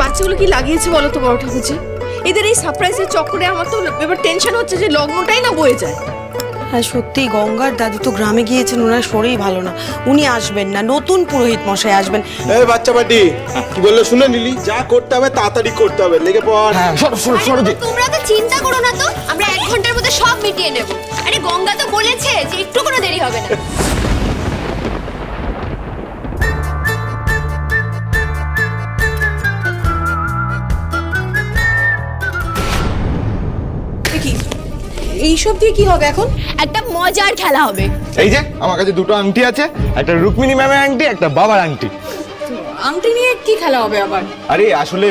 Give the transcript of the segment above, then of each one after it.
বাচ্চাগুলো কি লাগিয়েছে বলো তো বড় ঠাকুরজি? এদের এই সারপ্রাইজের চক্করে আমার তো এবার টেনশন হচ্ছে যে লগ্নটাই না বয়ে যায়। হ্যাঁ সত্যি, গঙ্গার দাদু তো গ্রামে গিয়েছেন, ওনার শরীর ভালো না, উনি আসবেন না, নতুন পুরোহিত মশাই আসবেন। এই বাচ্চা পাটি কি বললো শুনে নিলি? যা করতে হবে তাড়াতাড়ি করতে হবে, লেগে পড়। হ্যাঁ সরো জি। তোমরা তো চিন্তা করো না তো, আমরা 1 ঘন্টার মধ্যে সব মিটিয়ে নেব। আরে গঙ্গা তো বলেছে যে একটু কোনো দেরি হবে না। কি এইসব দিয়ে কি হবে এখন? একটা মজার খেলা হবে। এই যে আমার কাছে দুটো আংটি আছে, একটা রুক্মিণী ম্যামের আংটি, একটা বাবার আংটি। আংটি নিয়ে কি খেলা হবে আবার? আরে আসলে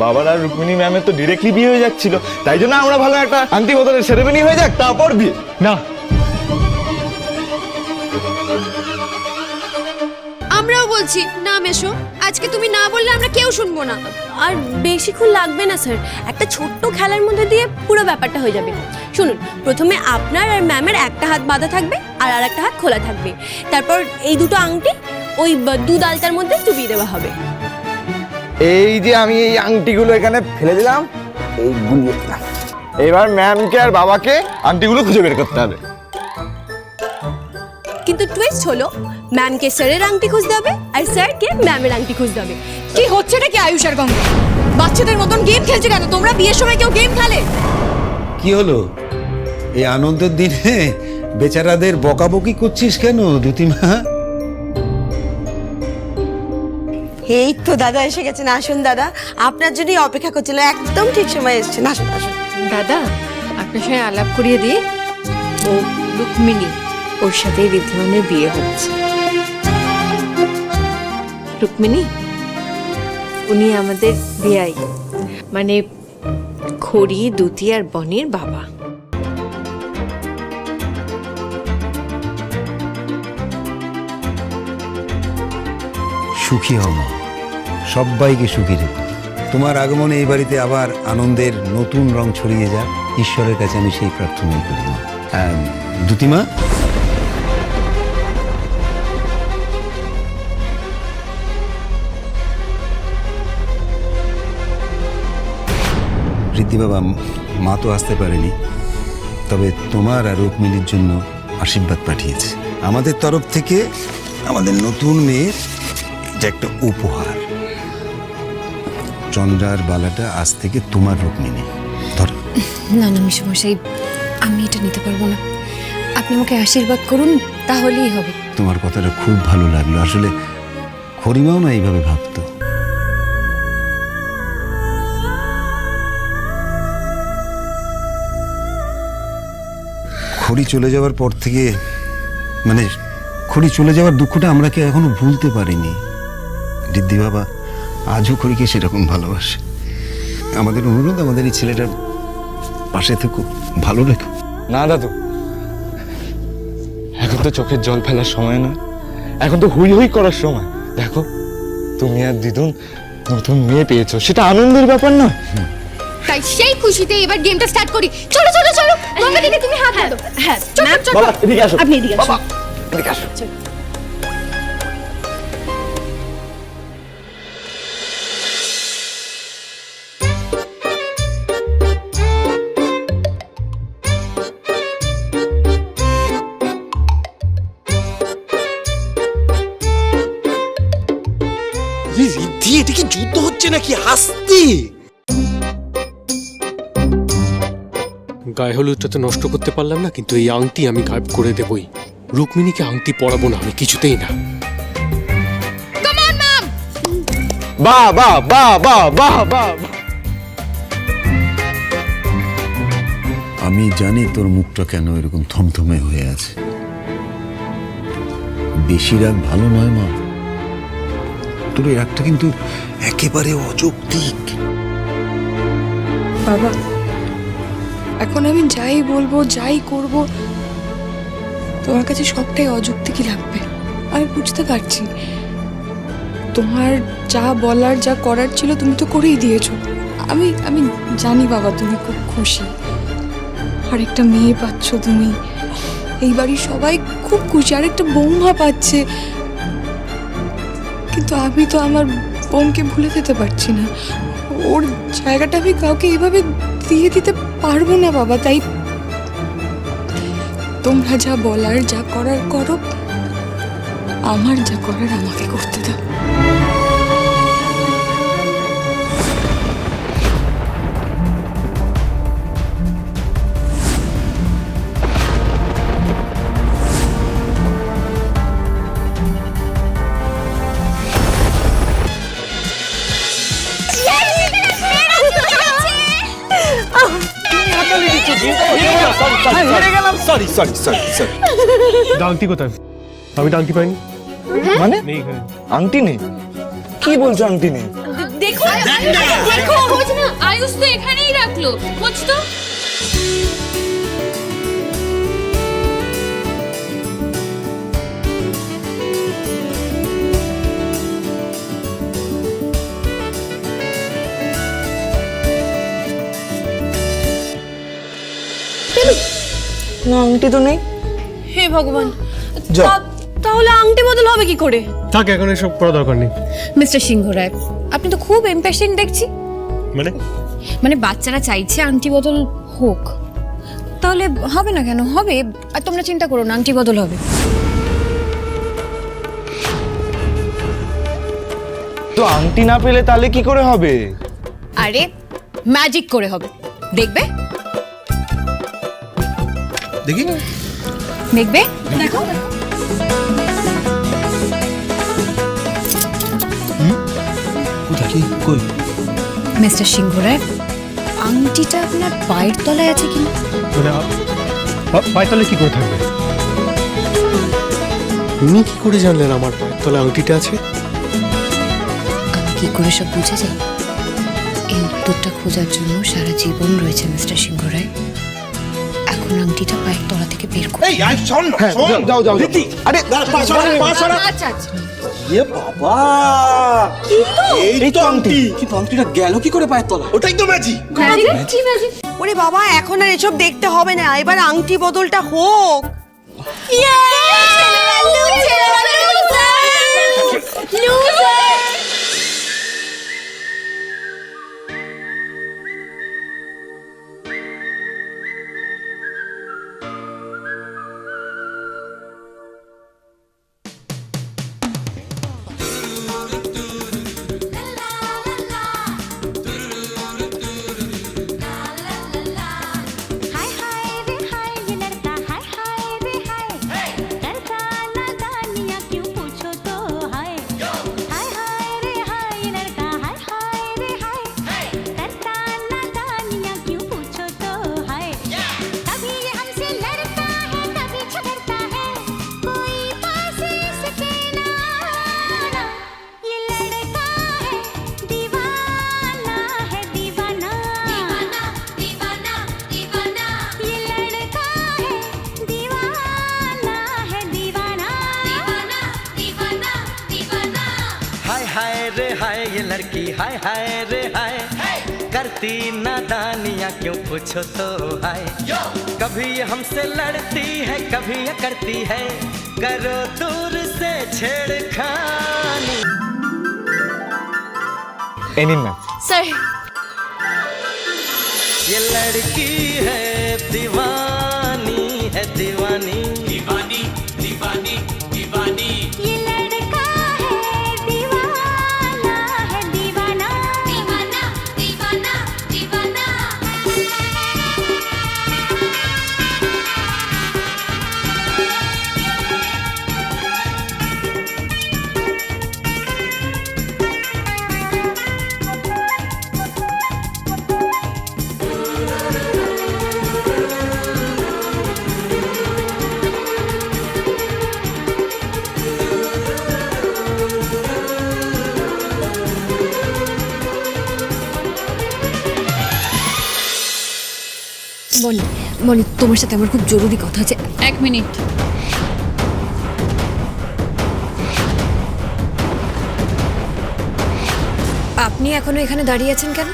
বাবার আর রুক্মিণী ম্যামের তো ডিরেক্টলি বিয়ে হয়ে যাচ্ছিল, তাই জন্য আমরা ভালো একটা আংটি বদলের সেরেমনি হয়ে যাক, তারপর বিয়ে। না আমরাও বলছি না মেশো, আজকে তুমি না বললে আমরা কেউ শুনবো না। আর বেশিক্ষণ লাগবে না স্যার, একটা ছোট্ট খেলার মধ্যে দিয়ে পুরো ব্যাপারটা হয়ে যাবে। শুনুন, প্রথমে আপনার আর ম্যামের একটা হাত বাঁধা থাকবে আর আরেকটা হাত খোলা থাকবে, তারপর এই দুটো আংটি ওই দুধ আলতার মধ্যে চুবিয়ে দেওয়া হবে। এই যে আমি এই আংটিগুলো এখানে ফেলে দিলাম, এই গুলিয়ে দিলাম। এবার ম্যামকে আর বাবাকে আংটিগুলো খুঁজে বের করতে হবে। কিন্তু টুইস্ট হলো, ম্যামকে স্যারের আংটি খুঁজতে হবে আর স্যারকে ম্যামের আংটি খুঁজতে হবে। কি হচ্ছেটা কি আয়ুষ আর গঙ্গা? বাচ্চাদের মতন গেম খেলছে কেন তোমরা? বিয়ের সময় কেউ গেম খেলে? কি হলো, এই আনন্দের দিনে বেচারাদের বকাবকি করছিস কেন দ্যুতিমা? এই তো দাদা এসে গেছেন, আসুন দাদা, আপনার জন্যই অপেক্ষা করছিল, একদম ঠিক সময় এসেছেন, আসুন আসুন। দাদা আপনার সঙ্গে আলাপ করিয়ে দিয়ে, ও রুক্মিণী, ওর সাথে ঋদ্ধিমানের বিয়ে হচ্ছে। রুক্মিণী, উনি আমাদের বিয়াই, মানে খড়ি, দুতি আর বনির বাবা। সুখী হও মা, সবাইকে সুখী রেখো। তোমার আগমনে এই বাড়িতে আবার আনন্দের নতুন রং ছড়িয়ে যাক, ঈশ্বরের কাছে আমি সেই প্রার্থনাই করি মা। দ্যুতিমা, ঋদ্ধি বাবা, মা তো আসতে পারেনি, তবে তোমার আর রুক্মিণীর জন্য আশীর্বাদ পাঠিয়েছে আমাদের তরফ থেকে। আমাদের নতুন মেয়ের যে একটা উপহার, চন্দ্রার বালাটা আজ থেকে তোমার, রুক্মিণী ধরো। না না মেশোমশাই, আমি এটা নিতে পারবো না, আপনি আমাকে আশীর্বাদ করুন, তাহলেই হবে। তোমার কথাটা খুব ভালো লাগলো, আসলে খরিমাও না এইভাবে ভাবতো। খড়ি চলে যাওয়ার পর থেকে, মানে খড়ি চলে যাওয়ার দুঃখটা আমরা কি এখনো ভুলতে পারিনি। ঋদ্ধি বাবা আজও খড়িকে সেরকম ভালোবাসে। আমাদের অনুরোধ, আমাদের এই ছেলেটার পাশে থেকো, ভালো রেখো। না দাদু, এখন তো চোখের জল ফেলার সময় না, এখন তো হুই হুই করার সময়। দেখো, তুমি আর দিদুন নতুন মেয়ে পেয়েছো, সেটা আনন্দের ব্যাপার না? তাই সেই খুশিতে এবার গেমটা স্টার্ট করি। চলো চলো চলো, গঙ্গা দিদি তুমি হাত ধরো। হ্যাঁ বাবা এদিকে আসো, আপনি এদিকে আসুন। এদিকে আসো। ঋদ্ধি, এটা কি যুদ্ধ হচ্ছে নাকি? হাসতি গায়ে হলুদটা তো নষ্ট করতে পারলাম না, কিন্তু এই আংটি আমি গায়েব করে দেবই। রুক্মিণীকে আংটি পরাবো না আমি, কিছুতেই না। বাহ বাহ বাহ বাহ বাহ বাহ। আমি জানি তোর মুখটা কেন এরকম থমথমে হয়ে আছে। বেশি রাগ ভালো নয় মা, তোর এই রাগটা কিন্তু একেবারে অযৌক্তিক। বাবা, এখন আমি যাই বলবো, যাই করব, তোমার কাছে সবটাই অযৌক্তিকই লাগবে। আমি বুঝতে পারছি, তোমার যা বলার, যা করার ছিল তুমি তো করেই দিয়েছো। আমি আমি জানি বাবা, তুমি খুব খুশি, আরেকটা মেয়ে পাচ্ছ তুমি, এই বাড়ির সবাই খুব খুশি, আরেকটা বৌমা পাচ্ছে। কিন্তু আমি তো আমার বোনকে ভুলে যেতে পারছি না। ওর জায়গাটা আমি কাউকে এইভাবে দিয়ে দিতে পারবো না বাবা। তাই তোমরা যা বলার যা করার করো, আমার যা করার আমাকে করতে দাও। Sorry sorry sorry sorry. আংটি কোথায়? আমি তো আংটি পাইনি। মানে নেই এখানে। আংটি নেই? কি বলছো আংটি নেই? দেখো দেখো, খোঁজ না, আয়ুষ তো এখানেই রাখলো, খোঁজ তো। না আংটি তো নেই। হে ভগবান, যা। তাহলে আংটি বদল হবে কি করে? থাক, এখন এসব করা দরকার নেই। মিস্টার সিংহ রায়, আপনি তো খুব ইম্পেশেন্ট দেখছি। মানে মানে বাচ্চারা চাইছে আংটি বদল হোক, তাহলে হবে না কেন? হবে। আর তোমরা চিন্তা করো না, আংটি বদল হবে। তো আংটি না পেলে তাহলে কি করে হবে? আরে ম্যাজিক করে হবে, দেখবে দেখি দেখবে দেখো। কোথায় কি কই? মিস্টার সিংহ রায়, আংটিটা আপনার পায়ের তলায় আছে কিনা? মানে পায়তলে কি করে থাকবে? উনি কি করে জানলেন আমার পায়ের তলে আংটিটা আছে? আমি কি করে সব বুঝে যাই? এই উত্তরটা খোঁজার জন্য সারা জীবন রয়েছে মিস্টার সিংহ রায়। এখন আংটিটা পায়ের তলা থেকে বের করো। এই আই শোন না, হ্যাঁ, শোন যাও যাও। রীতি, আরে পা সরা। আচ্ছা আচ্ছা। এ বাবা, এই তো আংটি। কিন্তু আংটিটা গেল কি করে পায়ের তলা? ওটাই তো ম্যাজিক। ওরে বাবা, এখন আর এসব দেখতে হবে না, এবার আংটি বদলটা হোক। हाय हाय रे हाय ये लड़का हाय हाय रे हाय करता नादानियाँ क्यों पूछो तो हाय हाय हाय रे हाय ये लड़का हाय हाय रे हाय करता नादानियाँ क्यों पूछो तो हाय कभी ये हमसे लड़ता है कभी झगड़ता है कोई पास इसके ना आना ये लड़का है दीवाना दीवाना दीवाना दीवाना ये लड़का है दीवाना दीवाना दीवाना दीवाना हाय हाय रे हाय ये लड़की हाय हाय रे हाय करती नादानियाँ क्यों पूछो तो हाय कभी ये हमसे लड़ती है कभी ये करती है करो दूर से छेड़खानी। এই নিন ম্যাম। স্যার, ये लड़की है दीवानी है दीवानी दीवानी दीवानी दीवानी ये लड़का है दीवाना दीवाना दीवाना दीवाना মনি মনি, তোমার সাথে আমার খুব জরুরি কথা আছে। 1 মিনিট। আপনি এখনো এখানে দাঁড়িয়ে আছেন কেন?